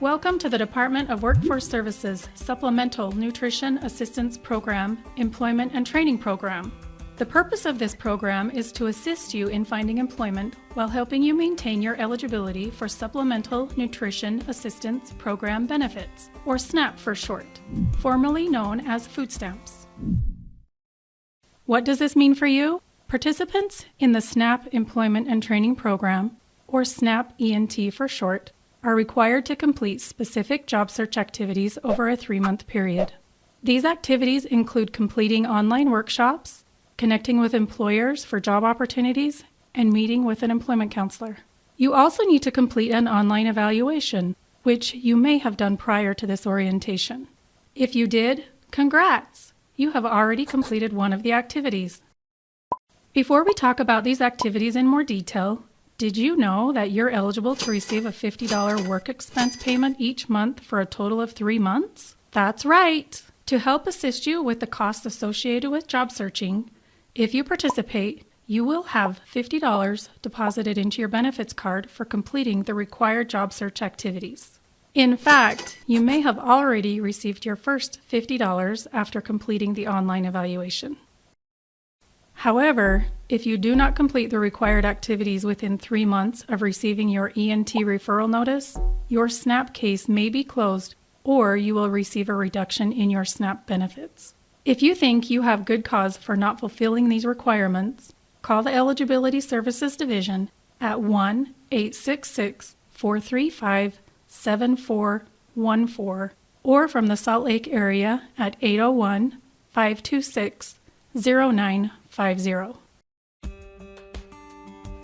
Welcome to the Department of Workforce Services Supplemental Nutrition Assistance Program Employment and Training Program. The purpose of this program is to assist you in finding employment while helping you maintain your eligibility for Supplemental Nutrition Assistance Program benefits, or SNAP for short, formerly known as food stamps. What does this mean for you? Participants in the SNAP Employment and Training Program, or SNAP ENT for short, are required to complete specific job search activities over a 3-month period. These activities include completing online workshops, connecting with employers for job opportunities, and meeting with an employment counselor. You also need to complete an online evaluation, which you may have done prior to this orientation. If you did, congrats! You have already completed one of the activities. Before we talk about these activities in more detail, did you know that you're eligible to receive a $50 work expense payment each month for a total of 3 months? That's right! To help assist you with the costs associated with job searching, if you participate, you will have $50 deposited into your benefits card for completing the required job search activities. In fact, you may have already received your first $50 after completing the online evaluation. However, if you do not complete the required activities within 3 months of receiving your ENT referral notice, your SNAP case may be closed or you will receive a reduction in your SNAP benefits. If you think you have good cause for not fulfilling these requirements, call the Eligibility Services Division at 1-866-435-7414 or from the Salt Lake area at 801-526-0950.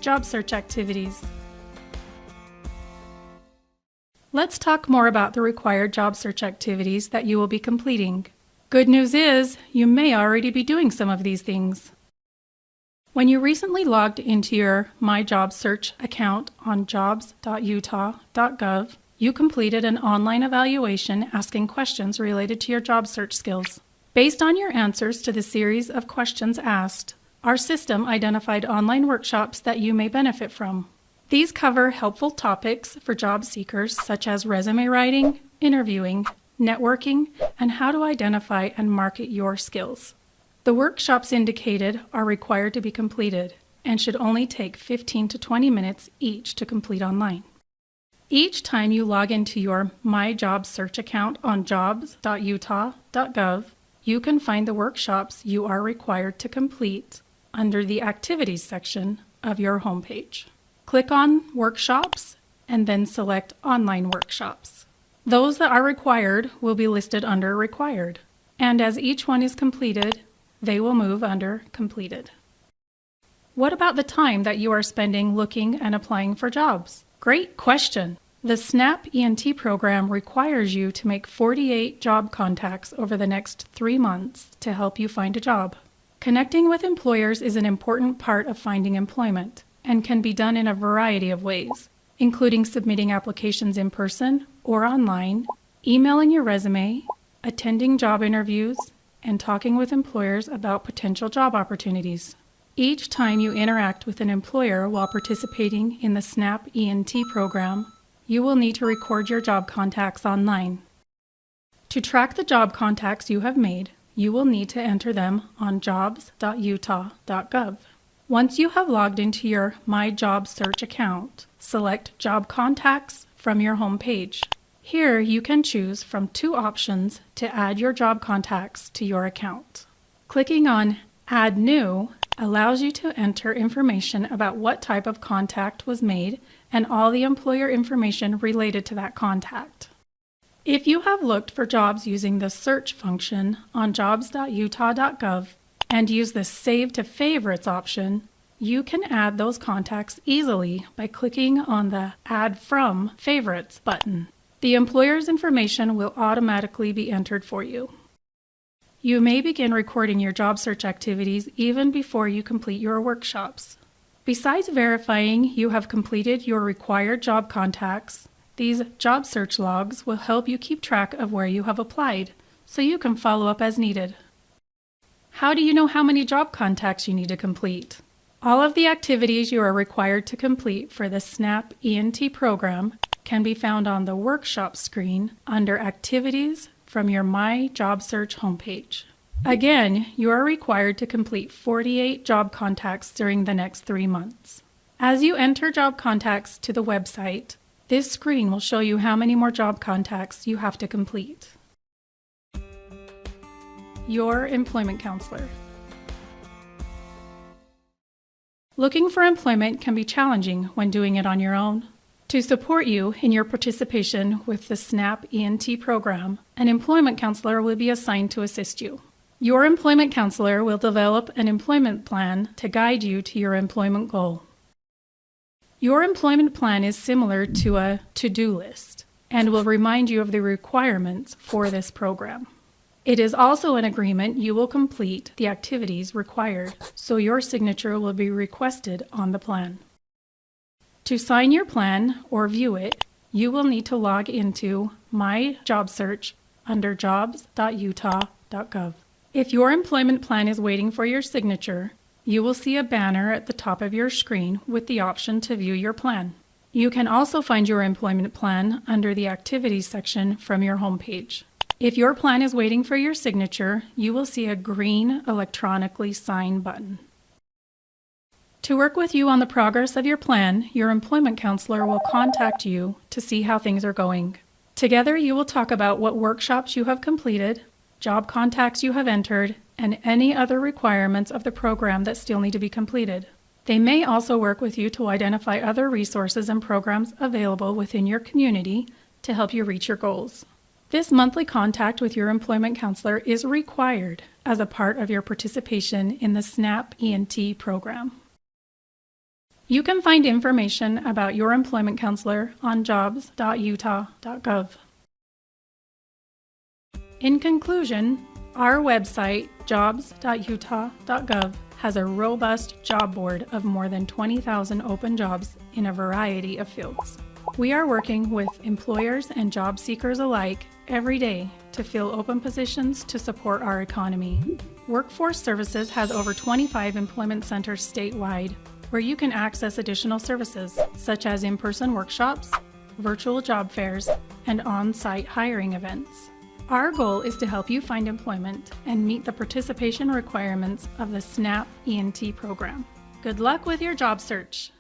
Job search activities. Let's talk more about the required job search activities that you will be completing. Good news is, you may already be doing some of these things. When you recently logged into your My Job Search account on jobs.utah.gov, you completed an online evaluation asking questions related to your job search skills. Based on your answers to the series of questions asked, our system identified online workshops that you may benefit from. These cover helpful topics for job seekers such as resume writing, interviewing, networking, and how to identify and market your skills. The workshops indicated are required to be completed and should only take 15 to 20 minutes each to complete online. Each time you log into your My Job Search account on jobs.utah.gov, you can find the workshops you are required to complete under the Activities section of your homepage. Click on Workshops and then select Online Workshops. Those that are required will be listed under Required, and as each one is completed, they will move under Completed. What about the time that you are spending looking and applying for jobs? Great question! The SNAP ENT program requires you to make 48 job contacts over the next 3 months to help you find a job. Connecting with employers is an important part of finding employment and can be done in a variety of ways, including submitting applications in person or online, emailing your resume, attending job interviews, and talking with employers about potential job opportunities. Each time you interact with an employer while participating in the SNAP ENT program, you will need to record your job contacts online. To track the job contacts you have made, you will need to enter them on jobs.utah.gov. Once you have logged into your My Job Search account, select Job Contacts from your home page. Here you can choose from 2 options to add your job contacts to your account. Clicking on Add New allows you to enter information about what type of contact was made and all the employer information related to that contact. If you have looked for jobs using the search function on jobs.utah.gov and use the Save to Favorites option, you can add those contacts easily by clicking on the Add From Favorites button. The employer's information will automatically be entered for you. You may begin recording your job search activities even before you complete your workshops. Besides verifying you have completed your required job contacts, these job search logs will help you keep track of where you have applied, so you can follow up as needed. How do you know how many job contacts you need to complete? All of the activities you are required to complete for the SNAP ENT program can be found on the Workshop screen under Activities from your My Job Search homepage. Again, you are required to complete 48 job contacts during the next 3 months. As you enter job contacts to the website, this screen will show you how many more job contacts you have to complete. Your employment counselor. Looking for employment can be challenging when doing it on your own. To support you in your participation with the SNAP ENT program, an employment counselor will be assigned to assist you. Your employment counselor will develop an employment plan to guide you to your employment goal. Your employment plan is similar to a to-do list and will remind you of the requirements for this program. It is also an agreement you will complete the activities required, so your signature will be requested on the plan. To sign your plan or view it, you will need to log into My Job Search under jobs.utah.gov. If your employment plan is waiting for your signature, you will see a banner at the top of your screen with the option to view your plan. You can also find your employment plan under the Activities section from your homepage. If your plan is waiting for your signature, you will see a green electronically sign button. To work with you on the progress of your plan, your employment counselor will contact you to see how things are going. Together, you will talk about what workshops you have completed, job contacts you have entered, and any other requirements of the program that still need to be completed. They may also work with you to identify other resources and programs available within your community to help you reach your goals. This monthly contact with your employment counselor is required as a part of your participation in the SNAP ENT program. You can find information about your employment counselor on jobs.utah.gov. In conclusion, our website, jobs.utah.gov, has a robust job board of more than 20,000 open jobs in a variety of fields. We are working with employers and job seekers alike every day to fill open positions to support our economy. Workforce Services has over 25 employment centers statewide where you can access additional services such as in-person workshops, virtual job fairs, and on-site hiring events. Our goal is to help you find employment and meet the participation requirements of the SNAP ENT program. Good luck with your job search!